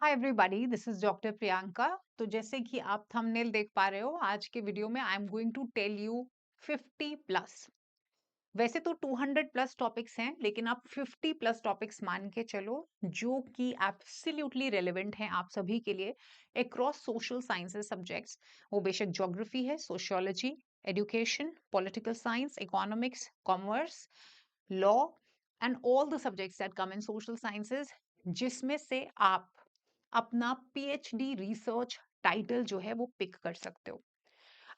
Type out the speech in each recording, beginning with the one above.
Hi everybody, this is doctor Priyanka. तो जैसे कि आप थंबनेल देख पा रहे हो, आज के वीडियो में I am going to tell you 50 plus. वैसे तो 200 प्लस टॉपिक्स हैं, लेकिन आप 50 प्लस टॉपिक्स मान के चलो जो कि एब्सोल्युटली रेलेवेंट हैं आप सभी के लिए अक्रॉस सोशल साइंसेस सब्जेक्ट्स। वो बेशक ज्योग्राफी है, sociology, education, political science, economics, commerce, law and all the subjects that come in social sciences, जिसमें से आप अपना पीएचडी रिसर्च टाइटल जो है वो पिक कर सकते हो।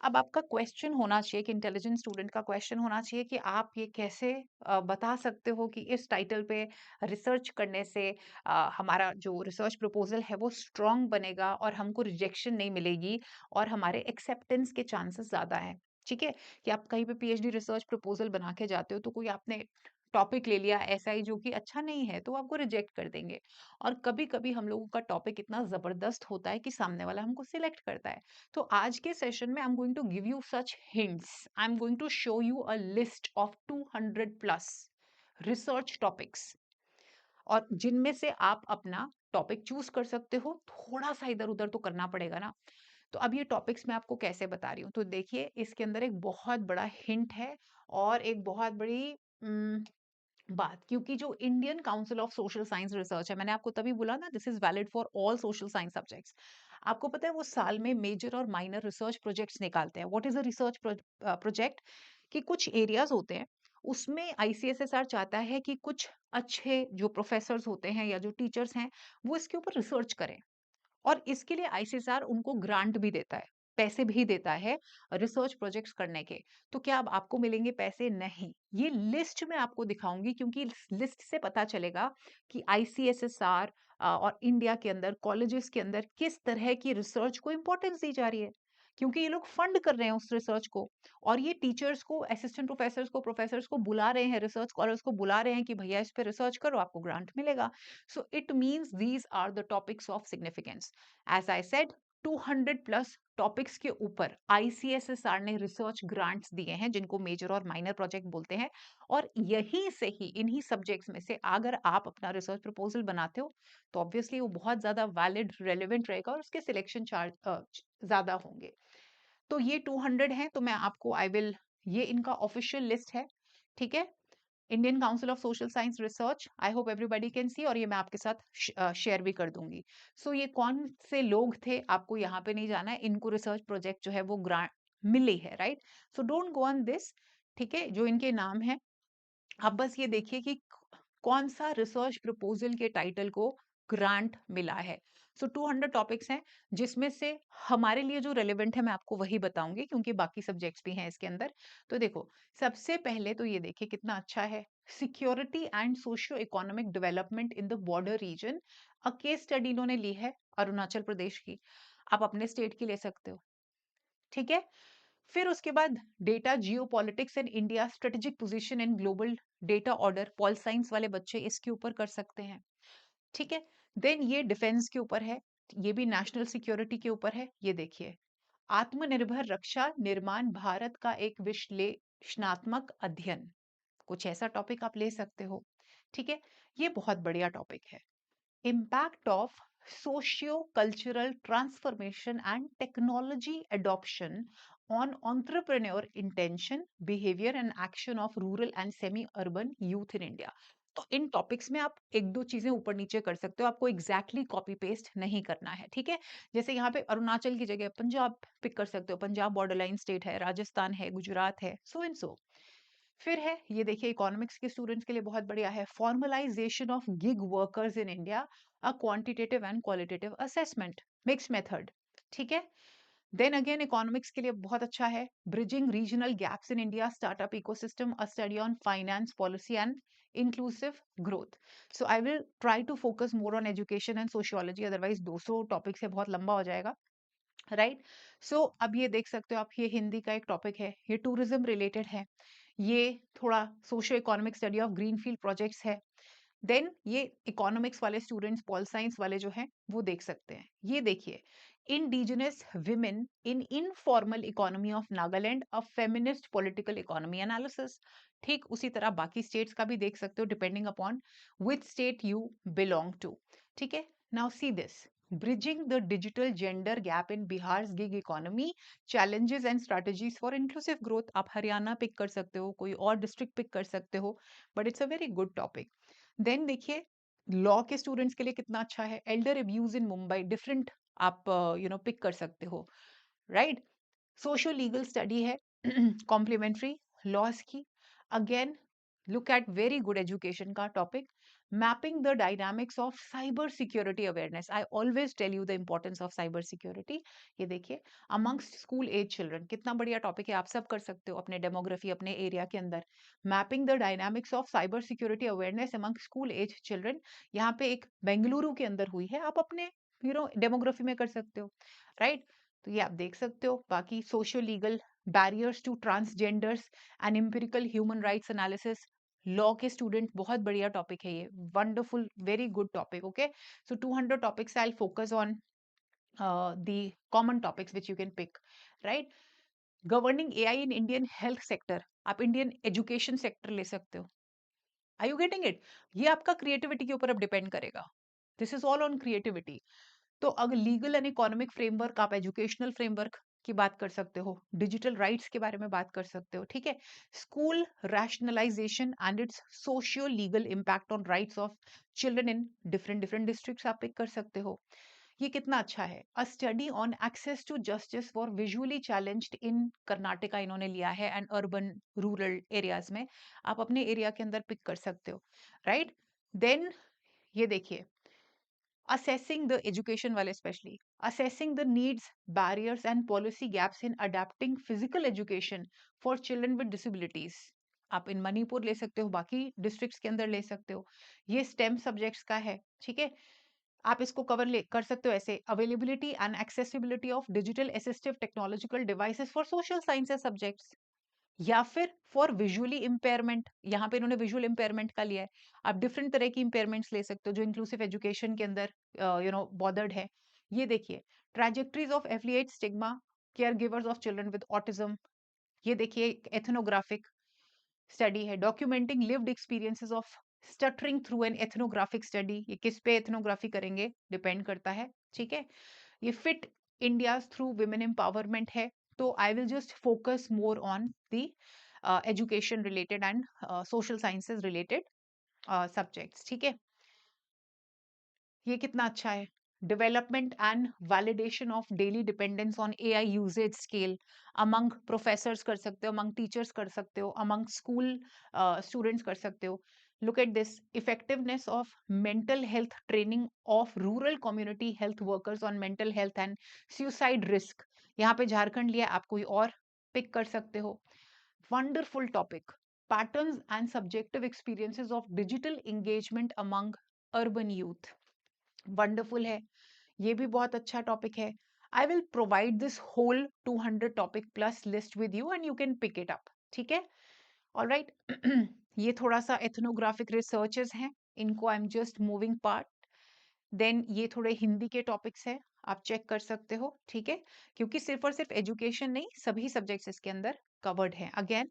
अब आपका क्वेश्चन होना चाहिए कि इंटेलिजेंट स्टूडेंट का क्वेश्चन होना चाहिए कि आप ये कैसे बता सकते हो कि इस टाइटल पे रिसर्च करने से हमारा जो रिसर्च प्रपोजल है वो स्ट्रांग बनेगा और हमको रिजेक्शन नहीं मिलेगी और हमारे एक्सेप्टेंस के चांसेस ज्यादा हैं। ठीक है, कि आप कहीं पे पीएचडी रिसर्च प्रपोजल बना के जाते हो तो कोई आपने टॉपिक ले लिया ऐसा ही जो कि अच्छा नहीं है तो आपको रिजेक्ट कर देंगे। और कभी कभी हम लोगों का टॉपिक इतना जबरदस्त होता है कि सामने वाला हमको सिलेक्ट करता है। तो आज के सेशन में I am going to give you such hints. I am going to show you a list of 200 plus research topics, और जिनमें से आप अपना टॉपिक चूज कर सकते हो। थोड़ा सा इधर उधर तो करना पड़ेगा ना। तो अब ये टॉपिक्स मैं आपको कैसे बता रही हूँ, तो देखिए इसके अंदर एक बहुत बड़ा हिंट है और एक बहुत बड़ी बात, क्योंकि जो Indian council of social science research है, मैंने आपको तभी बोला ना this is valid for all social science subjects. आपको पता है वो साल में मेजर और माइनर रिसर्च प्रोजेक्ट्स निकालते हैं। What is a research project? कि कुछ एरियाज होते हैं, उसमें आईसीएसएसआर चाहता है कि कुछ अच्छे जो प्रोफेसर्स होते हैं या जो टीचर्स हैं वो इसके ऊपर रिसर्च करें, और इसके लिए आईसीएसआर उनको ग्रांट भी देता है, पैसे भी देता है रिसर्च प्रोजेक्ट्स करने के। तो क्या अब आपको मिलेंगे पैसे? नहीं, ये लिस्ट मैं आपको दिखाऊंगी, क्योंकि लिस्ट से पता चलेगा कि आईसीएसएसआर और इंडिया के अंदर कॉलेजेस के अंदर किस तरह की रिसर्च को इंपॉर्टेंस दी जा रही है, क्योंकि ये लोग फंड कर रहे हैं उस रिसर्च को। और ये टीचर्स को, असिस्टेंट प्रोफेसर्स को, प्रोफेसर्स को बुला रहे हैं, रिसर्च स्कॉलर्स को बुला रहे हैं कि भैया इस पे रिसर्च करो, आपको ग्रांट मिलेगा। So it means these are the topics of significance. As I said, 200 plus topics के ऊपर आईसीएसएसआर ने रिसर्च ग्रांट्स दिए हैं, जिनको मेजर और माइनर प्रोजेक्ट बोलते हैं। और यहीं से ही, इन्हीं सब्जेक्ट्स में से अगर आप अपना रिसर्च प्रपोजल बनाते हो तो ऑब्वियसली वो बहुत ज्यादा वैलिड, रेलेवेंट रहेगा और उसके सिलेक्शन चार्ज ज्यादा होंगे। तो ये 200 हैं, तो मैं आपको आई विल, ये इनका ऑफिशियल लिस्ट है। ठीक है, Indian council of social science research, I hope everybody can see, और ये मैं आपके साथ शेयर भी कर दूंगी। सो ये कौन से लोग थे आपको यहाँ पे नहीं जाना है, इनको रिसर्च प्रोजेक्ट जो है वो ग्रांट मिली है, right? So don't go on this. ठीक है, जो इनके नाम है, आप बस ये देखिए कि कौन सा रिसर्च प्रपोजल के टाइटल को ग्रांट मिला है। सो 200 टॉपिक्स हैं, जिसमें से हमारे लिए जो रेलेवेंट है मैं आपको वही बताऊंगी, क्योंकि बाकी सब्जेक्ट्स भी हैं इसके अंदर। तो देखो, सबसे पहले तो ये देखिए कितना अच्छा है, security and socio economic development in the border region. A case study इन्होंने ली है अरुणाचल प्रदेश की, आप अपने स्टेट की ले सकते हो। ठीक है, फिर उसके बाद data Jio politics and India strategic position in global data order, pol science वाले बच्चे इसके ऊपर कर सकते हैं। ठीक है, देन ये डिफेंस के ऊपर है, ये भी नेशनल सिक्योरिटी के ऊपर है। ये देखिए, आत्मनिर्भर रक्षा निर्माण भारत का एक विश्लेषणात्मक अध्ययन, कुछ ऐसा टॉपिक आप ले सकते हो। ठीक है, ये बहुत बढ़िया टॉपिक है। impact of socio-cultural transformation and technology adoption on entrepreneur intention, behavior and action of rural and semi-urban youth in India। तो इन टॉपिक्स में आप एक दो चीजें ऊपर नीचे कर सकते हो, आपको एग्जैक्टली कॉपी पेस्ट नहीं करना है। ठीक है, जैसे यहाँ पे अरुणाचल की जगह पंजाब पिक कर सकते हो, पंजाब बॉर्डर लाइन स्टेट है, राजस्थान है, गुजरात है, सो एंड सो। फिर है, ये देखिए इकोनॉमिक्स के स्टूडेंट्स के लिए बहुत बढ़िया है, formalisation of gig workers in India, a quantitative and qualitative assessment, mix method. ठीक है, देन अगेन इकोनॉमिक्स के लिए बहुत अच्छा है, bridging regional gaps in India startup ecosystem, a study on finance policy and inclusive growth. So I will try to focus more on education and sociology, otherwise 200 topic से बहुत लंबा हो जाएगा, राइट? सो अब ये देख सकते हो आप, ये हिंदी का एक टॉपिक है, ये टूरिज्म रिलेटेड है, ये थोड़ा socio economic study of greenfield projects है। देन ये इकोनॉमिक्स वाले स्टूडेंट्स, पॉल साइंस वाले जो हैं वो देख सकते हैं। ये देखिए, indigenous women in informal economy of Nagaland, a feminist political economy analysis. ठीक उसी तरह बाकी स्टेट्स का भी देख सकते हो, depending upon which state you belong to. ठीक है, Now see this. Bridging the digital gender gap in Bihar's gig economy, challenges and strategies for inclusive growth. आप हरियाणा पिक कर सकते हो, कोई और डिस्ट्रिक्ट पिक कर सकते हो, but it's a very good topic. Then देखिए, लॉ के स्टूडेंट्स के लिए कितना अच्छा है. Elder abuse in Mumbai, different आप पिक कर सकते हो, राइट. सोशल लीगल स्टडी है कॉम्प्लीमेंट्री लॉस की. Again look at very good education का topic. Mapping the dynamics of cyber security awareness. I always tell you the importance of cyber security. ये देखिए, amongst school age children, कितना बढ़िया topic है. आप सब कर सकते हो अपने डेमोग्राफी, अपने एरिया के अंदर. Mapping the dynamics of cyber security awareness among school age children. यहाँ पे एक बेंगलुरु के अंदर हुई है, आप अपने डेमोग्राफी में कर सकते हो, राइट. तो ये आप देख सकते हो. बाकी social legal barriers to transgenders and empirical human rights analysis. Law के स्टूडेंट, बहुत बढ़िया टॉपिक है ये. Wonderful, very good topic. Okay, so 200 topics. I focus on the common topics which you can pick, right. Governing AI in Indian health sector. आप Indian education sector ले सकते हो. Are you getting it? ये आपका creativity के ऊपर अब depend करेगा. This is all on creativity. तो अगर लीगल एंड इकोनॉमिक फ्रेमवर्क, आप एजुकेशनल फ्रेमवर्क की बात कर सकते हो. डिजिटल राइट्स के बारे में बात कर सकते हो, ठीक है. School rationalisation and its socio legal impact on rights of children in different different districts आप पिक कर सकते हो. ये कितना अच्छा है. A study on access to justice for visually challenged in Karnataka इन्होंने लिया है, एंड अर्बन रूरल एरियाज में आप अपने एरिया के अंदर पिक कर सकते हो, राइट. देन ये देखिए, assessing the education वाले specially, assessing the needs, barriers and policy gaps in adapting physical education for children with disabilities. आप इन मणिपुर ले सकते हो, बाकी डिस्ट्रिक्ट्स के अंदर ले सकते हो. ये स्टेम सब्जेक्ट्स का है, ठीक है. आप इसको कवर कर सकते हो ऐसे. Availability and accessibility of digital assistive technological devices for social sciences subjects, या फिर फॉर विजुअली इम्पेयरमेंट. यहाँ पे इन्होंने विजुअल इम्पेयरमेंट का लिया है. आप डिफरेंट तरह की इम्पेयरमेंट्स ले सकते हो जो इंक्लूसिव एजुकेशन के अंदर बॉर्डर्ड है. ये देखिए, trajectories of affiliate stigma, care givers of children with autism. ये देखिए, एथनोग्राफिक स्टडी है, documenting lived experiences of stuttering through an ethnographic study. ये किस पे एथनोग्राफी करेंगे डिपेंड करता है, ठीक है. ये fit India through women empowerment है. तो I will just focus more on the education related and social sciences related subjects, ठीक है. ये कितना अच्छा है. Development and validation of daily dependence on AI usage scale among professors कर सकते हो, अमंग टीचर्स कर सकते हो, अमंग स्कूल स्टूडेंट्स कर सकते हो. Look at this. Effectiveness of mental health training of rural community health workers on mental health and suicide risk. यहाँ पे झारखंड लिया, आप कोई और पिक कर सकते हो. Wonderful topic. Patterns and subjective experiences of digital engagement among urban youth. Wonderful है. ये भी बहुत अच्छा टॉपिक है. I will provide this whole 200 topic plus list with you and you can pick it up, ठीक है. ऑलराइट. ये थोड़ा सा एथनोग्राफिक रिसर्चेस हैं, इनको I am just moving part. Then ये थोड़े हिंदी के टॉपिक्स हैं, आप चेक कर सकते हो, ठीक है. क्योंकि सिर्फ और सिर्फ एजुकेशन नहीं, सभी सब्जेक्ट्स इसके अंदर कवर्ड हैं. अगेन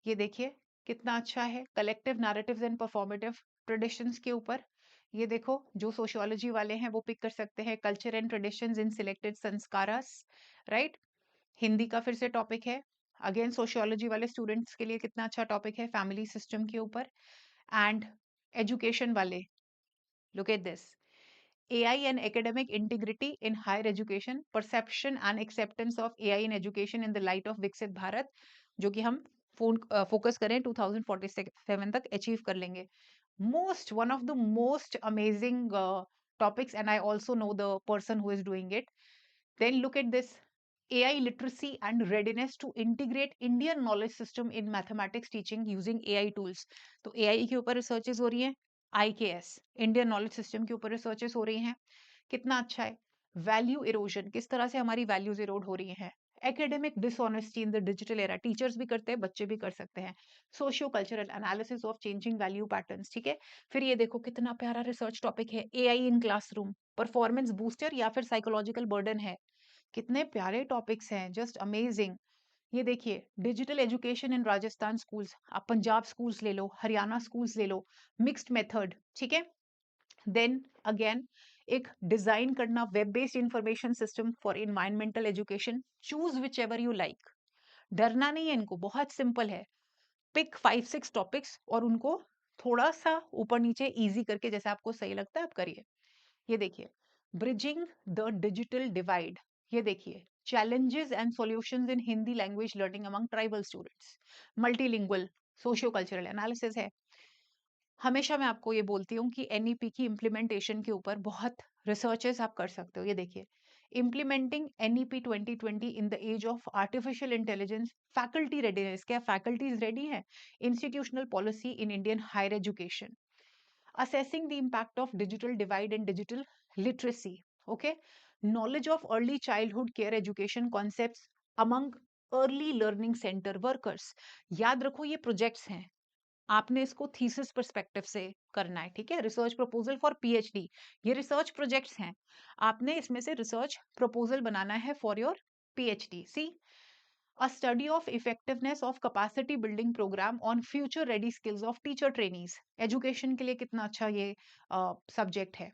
ये देखिए, कितना अच्छा है. Collective narratives and performative traditions के ऊपर. ये देखो, जो सोशियोलॉजी वाले हैं वो पिक कर सकते हैं culture and traditions in selected संस्कारास, राइट. हिंदी का फिर से टॉपिक है. अगेन सोशियोलॉजी वाले स्टूडेंट्स के लिए कितना अच्छा टॉपिक है, फैमिली सिस्टम के ऊपर. एंड एजुकेशन वाले, look at this. AI and academic integrity in higher education, perception and acceptance of AI in education in the light of Viksit Bharat, जो कि हम फोकस करें 2047 तक अचीव कर लेंगे. One of the most amazing topics, and I also know the person who is doing it. Then look at this. AI literacy and readiness to integrate Indian knowledge system in mathematics teaching using AI tools. तो AI के ऊपर researches हो रही हैं. IKS Indian knowledge system के ऊपर researches हो रही हैं. कितना अच्छा है. वैल्यू इरोजन, किस तरह से हमारी वैल्यूज इरोड हो रही हैं. Academic dishonesty in the digital era, teachers भी करते हैं, बच्चे भी कर सकते हैं. Socio cultural analysis of changing value patterns, ठीक है. फिर ये देखो, कितना प्यारा रिसर्च टॉपिक है. AI in classroom, performance booster या फिर साइकोलॉजिकल बर्डन है. कितने प्यारे टॉपिक्स हैं, जस्ट अमेजिंग. ये देखिए, digital education in Rajasthan schools, आप पंजाब स्कूल्स ले लो, हरियाणा स्कूल्स ले लो, मिक्स्ड मेथड, ठीक है. देन अगेन एक डिजाइन करना web based information system for environmental education, choose which ever you like. डरना नहीं है इनको, बहुत सिंपल है। पिक 5-6 टॉपिक्स और उनको थोड़ा सा ऊपर नीचे इजी करके जैसे आपको सही लगता है आप करिए। ये देखिए, ब्रिजिंग द डिजिटल डिवाइड, ये देखिए, challenges and solutions in Hindi language learning among tribal students, multilingual socio cultural analysis है। हमेशा मैं आपको ये बोलती हूँ कि एनईपी की इम्प्लीमेंटेशन के ऊपर बहुत रिसर्चेस आप कर सकते हो। ये देखिए, implementing NEP 2020 in the age of artificial intelligence, faculty readiness, क्या फैकल्टीज रेडी है, institutional policy in Indian higher education, assessing the impact of digital divide and digital literacy, okay, knowledge of early childhood care education concepts among early learning center workers। याद रखो ये projects हैं, आपने इसको thesis perspective से करना है, ठीक है। रिसर्च प्रपोजल फॉर पीएचडी, ये रिसर्च प्रोजेक्ट्स हैं, आपने इसमें से रिसर्च प्रपोजल बनाना है for your PhD. See, a study of effectiveness of capacity building program on future ready skills of teacher trainees। Education के लिए कितना अच्छा ये सब्जेक्ट है,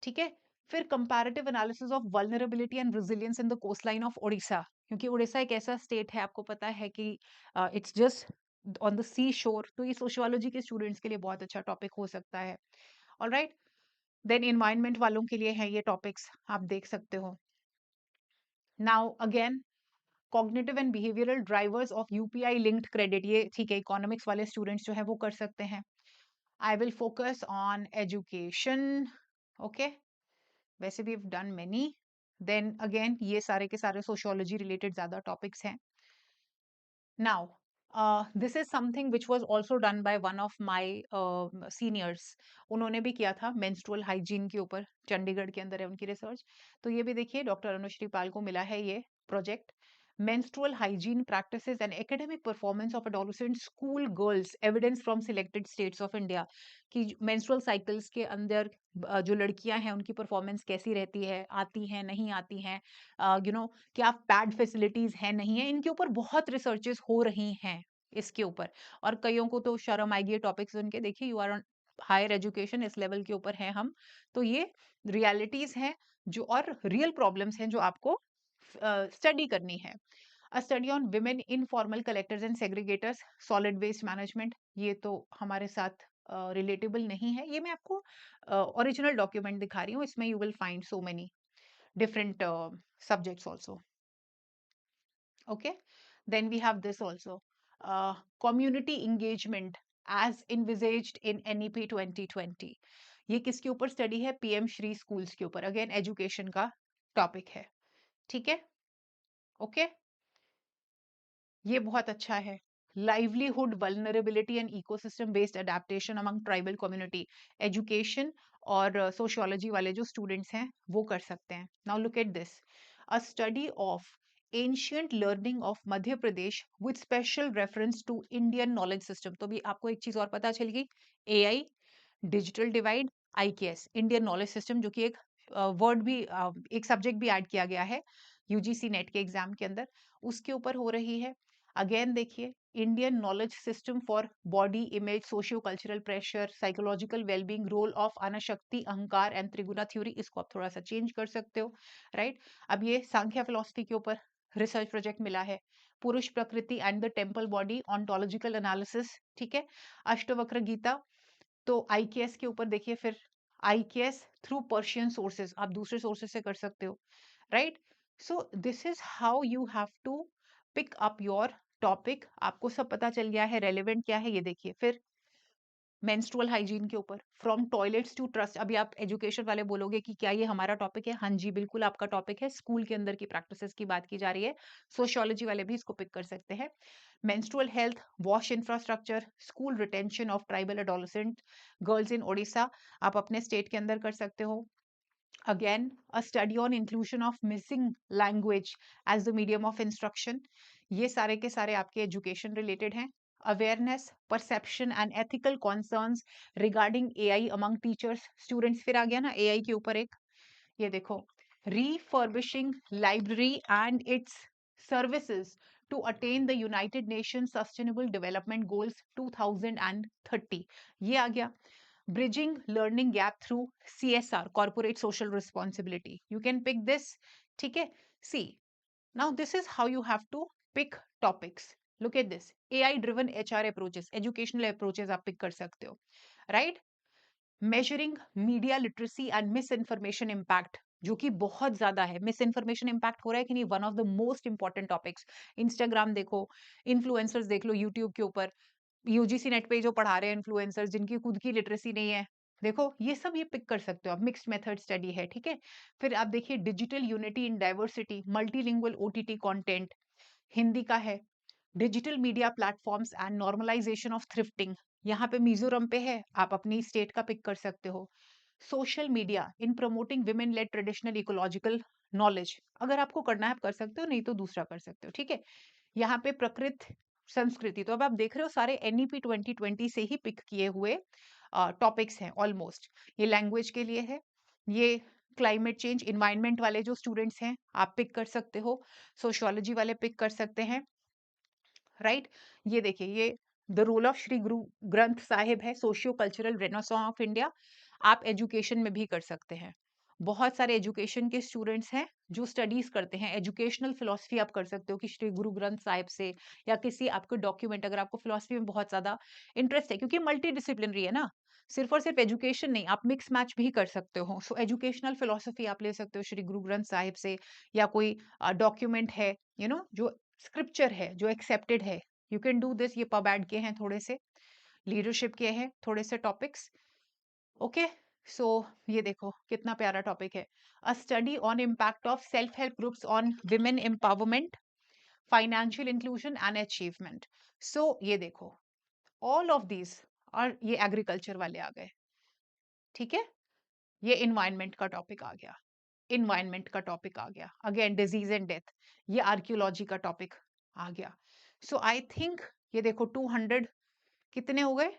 ठीक है। फिर comparative analysis of vulnerability and resilience in the coast line of Odisha, क्योंकि उड़ीसा एक ऐसा स्टेट है, आपको पता है कि इट्स जस्ट ऑन द सी शोर, तो ये सोशियोलॉजी के स्टूडेंट्स के लिए बहुत अच्छा टॉपिक हो सकता है। ऑलराइट, देन एनवायरनमेंट वालों के लिए है ये टॉपिक्स, आप देख सकते हो। Now again, cognitive and behavioural drivers of UPI linked credit, ये ठीक है, इकोनॉमिक्स वाले स्टूडेंट्स जो है वो कर सकते हैं। I will focus on education, okay, वैसे भी डन मेनी। देन अगेन ये सारे के सारे सोशियोलॉजी रिलेटेड ज्यादा टॉपिक्स हैं। Now this is something which was also done by one of my seniors, उन्होंने भी किया था मेंस्ट्रुअल हाइजीन के ऊपर, चंडीगढ़ के अंदर है उनकी रिसर्च। तो ये भी देखिए, डॉक्टर अनुश्री पाल को मिला है ये project, menstrual hygiene practices and academic performance of adolescent school girls, evidence from selected states of India, कि menstrual cycles के अंदर जो लड़कियां हैं उनकी परफॉर्मेंस कैसी रहती है, आती हैं नहीं आती हैं, यू नो, क्या पैड फैसिलिटीज है नहीं है, इनके ऊपर बहुत रिसर्चेस हो रही हैं इसके ऊपर। और कईयों को तो शर्म आएगी टॉपिक्स उनके, देखिए you are on higher education, इस लेवल के ऊपर हैं हम, तो ये रियलिटीज हैं जो, और रियल प्रॉब्लम्स हैं जो आपको स्टडी करनी है। A study on women informal collectors and segregators, solid waste management, ये तो हमारे साथ रिलेटेबल नहीं है, ये मैं आपको ओरिजिनल डॉक्यूमेंट दिखा रही हूँ, इसमें you will find so many different subjects also, okay। Then we have this also, community engagement as envisaged in NEP 2020, ये किसके ऊपर स्टडी है, पीएम श्री स्कूल्स के ऊपर, अगेन एजुकेशन का टॉपिक है, ठीक है, ओके। ये बहुत अच्छा है, livelihood vulnerability and ecosystem based adaptation among tribal community, education और सोशियोलॉजी वाले जो स्टूडेंट्स हैं वो कर सकते हैं। Now look at this, a study of ancient learning of Madhya Pradesh with special reference to Indian knowledge system. तो भी आपको एक चीज और पता चलेगी, AI, digital divide, IKS, Indian knowledge system, जो कि एक वर्ड भी, एक सब्जेक्ट भी ऐड किया गया है यूजीसी नेट के एग्जाम के अंदर, उसके ऊपर हो रही है। अगेन देखिए, Indian knowledge system for body image, socio cultural pressure, psychological wellbeing, role of anasakti, ahankar and त्रिगुणा theory, इसको आप थोड़ा सा चेंज कर सकते हो, राइट। अब ये सांख्य फिलोसफी के ऊपर रिसर्च प्रोजेक्ट मिला है, पुरुष प्रकृति and the temple body, ontological analysis, ठीक है। अष्टवक्र गीता, तो आईकेएस के ऊपर देखिए, फिर आईकेएस थ्रू पर्शियन सोर्सेज, आप दूसरे सोर्सेज से कर सकते हो, right. So this is how you have to pick up your topic, आपको सब पता चल गया है, रेलेवेंट क्या है ये देखिए। फिर मेंस्ट्रुअल हाइजीन के ऊपर, फ्रॉम टॉयलेट्स टू ट्रस्ट, अभी आप एजुकेशन वाले बोलोगे कि क्या ये हमारा टॉपिक है, हाँ जी बिल्कुल आपका टॉपिक है, स्कूल के अंदर की प्रैक्टिसेस की बात की जा रही है, सोशियोलॉजी वाले भी इसको पिक कर सकते हैं। Menstrual health, wash infrastructure, school retention of tribal adolescent girls in Odisha, आप अपने स्टेट के अंदर कर सकते हो। Again, a study on inclusion of missing language as the medium of instruction, ये सारे के सारे आपके एजुकेशन रिलेटेड हैं। Awareness, perception and ethical concerns regarding AI among teachers, students, फिर आ गया ना एआई के ऊपर एक, ये देखो, refurbishing library and its services to attain the United Nations Sustainable Development Goals 2030, ये आ गया। bridging learning gap through CSR, corporate social responsibility. You can pick this. ठीक है? See, now this is how you have to pick topics. Look at this. AI driven HR approaches, educational approaches आप pick कर सकते हो. Right? Measuring media literacy and misinformation impact, जो कि बहुत ज्यादा है. मिस इन्फॉर्मेशन इम्पैक्ट हो रहा है कि नहीं? One of the most important topics. Instagram देखो, इन्फ्लुएंसर्स देख लो यूट्यूब के ऊपर, यूजीसी नेट पे जो पढ़ा रहे हैं इन्फ्लुएंसर्स जिनकी खुद की लिटरेसी नहीं है, देखो ये सब ये पिक कर सकते हो आप. मिक्स्ड मेथड स्टडी है, ठीक है. फिर आप देखिए digital unity in diversity, multilingual OTT content, Hindi का है. Digital media platforms and normalization of thrifting, यहाँ पे मिजोरम पे है, आप अपनी स्टेट का पिक कर सकते हो. सोशल मीडिया इन promoting women lead traditional ecological knowledge, अगर आपको करना है आप कर सकते हो, नहीं तो दूसरा कर सकते हो, ठीक है. यहाँ पे प्रकृत संस्कृति, तो अब आप देख रहे हो सारे एनईपी 2020 से ही पिक किए हुए टॉपिक्स हैं ऑलमोस्ट. ये लैंग्वेज के लिए है, ये क्लाइमेट चेंज इन्वायरमेंट वाले जो स्टूडेंट्स हैं आप पिक कर सकते हो, सोशियोलॉजी वाले पिक कर सकते हैं. राइट? ये देखिए, ये the role of Shri Guru Granth Sahib है, socio cultural renaissance of India. आप एजुकेशन में भी कर सकते हैं. बहुत सारे एजुकेशन के स्टूडेंट्स हैं जो स्टडीज करते हैं, एजुकेशनल फिलोसफी आप कर सकते हो कि श्री गुरु ग्रंथ साहिब से, या किसी आपके डॉक्यूमेंट, अगर आपको फिलोसफी में बहुत ज्यादा इंटरेस्ट है, क्योंकि मल्टी डिसिप्लिनरी है ना, सिर्फ और सिर्फ एजुकेशन नहीं, आप मिक्स मैच भी कर सकते हो. सो एजुकेशनल फिलोसफी आप ले सकते हो श्री गुरु ग्रंथ साहिब से, या कोई डॉक्यूमेंट है, जो स्क्रिप्चर है, जो एक्सेप्टेड है. You can do this. ये पबैड के हैं थोड़े से, लीडरशिप के हैं थोड़े से टॉपिक्स. ओके, सो ये देखो कितना प्यारा टॉपिक है. A study on impact of self help groups on women empowerment, financial inclusion and achievement. So ये देखो, ऑल ऑफ दीज, और ये एग्रीकल्चर वाले आ गए, ठीक है. ये इन्वायरमेंट का टॉपिक आ गया, इन्वायरमेंट का टॉपिक आ गया. अगेन डिजीज एंड डेथ, ये आर्कियोलॉजी का टॉपिक आ गया. सो आई थिंक ये देखो 200 कितने हो गए.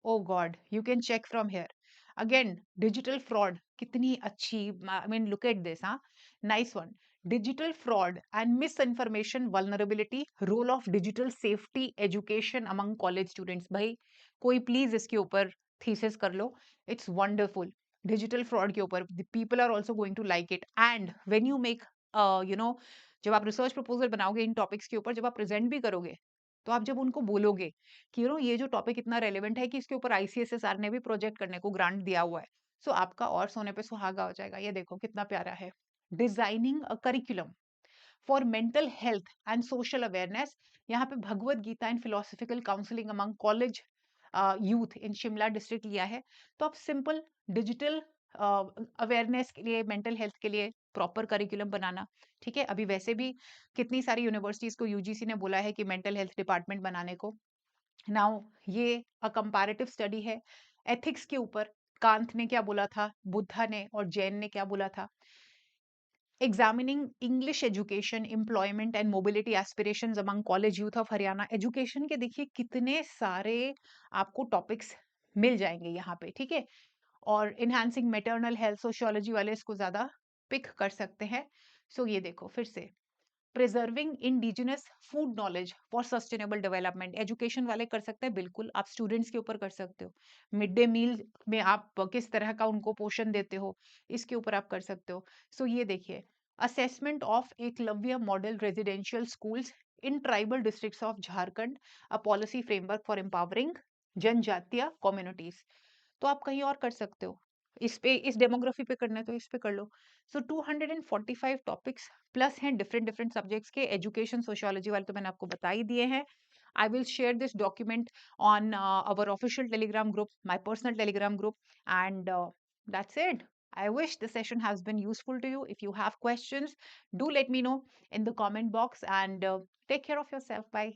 Oh god, you can check from here. Again digital fraud, कितनी अच्छी, I mean look at this. हाँ, nice one. Digital fraud and misinformation vulnerability, role of digital safety education among college students. भाई कोई please इसके ऊपर thesis कर लो, it's wonderful. Digital fraud के ऊपर people are also going to like it. And when you make, you know जब आप रिसर्च प्रपोजल बनाओगे इन टॉपिक्स के ऊपर, जब आप प्रेजेंट भी करोगे, तो आप जब उनको बोलोगे कि ये जो टॉपिक इतना रेलेवेंट है कि इसके ऊपर आईसीएसएसआर ने भी प्रोजेक्ट करने को ग्रांट दिया हुआ है, सो आपका और सोने पे सुहागा हो जाएगा. ये देखो कितना प्यारा है. Designing a curriculum for mental health and social awareness, यहाँ पे Bhagavad Gita and philosophical counselling among college youth in Shimla district लिया है. तो आप सिंपल डिजिटल अवेयरनेस के लिए, मेंटल हेल्थ के लिए प्रॉपर करिकुलम बनाना, ठीक है. अभी वैसे भी कितनी सारी यूनिवर्सिटीज को यूजीसी ने बोला है कि मेंटल हेल्थ डिपार्टमेंट बनाने को. नाउ ये अ कंपैरेटिव स्टडी है एथिक्स के ऊपर. कांत ने क्या बोला था, बुद्धा ने और जैन ने क्या बोला था. Examining English education, employment and mobility aspirations among college youth of Haryana. Education के देखिए कितने सारे आपको टॉपिक्स मिल जाएंगे यहाँ पे, ठीक है. और इनहांसिंग मैटरनल हेल्थ, सोशियोलॉजी वाले इसको ज्यादा पिक कर सकते हैं. सो ये देखो फिर से, preserving indigenous food knowledge for sustainable development, education वाले कर सकते हैं, बिल्कुल आप स्टूडेंट्स के ऊपर कर सकते हो. मिड डे मील में आप किस तरह का उनको पोषण देते हो, इसके ऊपर आप कर सकते हो. सो ये देखिए, assessment of Eklavya model residential schools in tribal districts of Jharkhand, a policy framework for empowering जनजातीय कम्युनिटीज. तो आप कहीं और कर सकते हो, इस पे, इस डेमोग्राफी पे करना है तो इस पे कर लो. सो 245 टॉपिक्स प्लस हैं डिफरेंट डिफरेंट सब्जेक्ट्स के. एजुकेशन सोशियोलॉजी वाले तो मैंने आपको बता ही दिए हैं. I will share this document on our official Telegram group, my personal Telegram group, and that's it. I wish the session has been useful to you. If you have questions, do let me know in the comment box, and take care of yourself. Bye.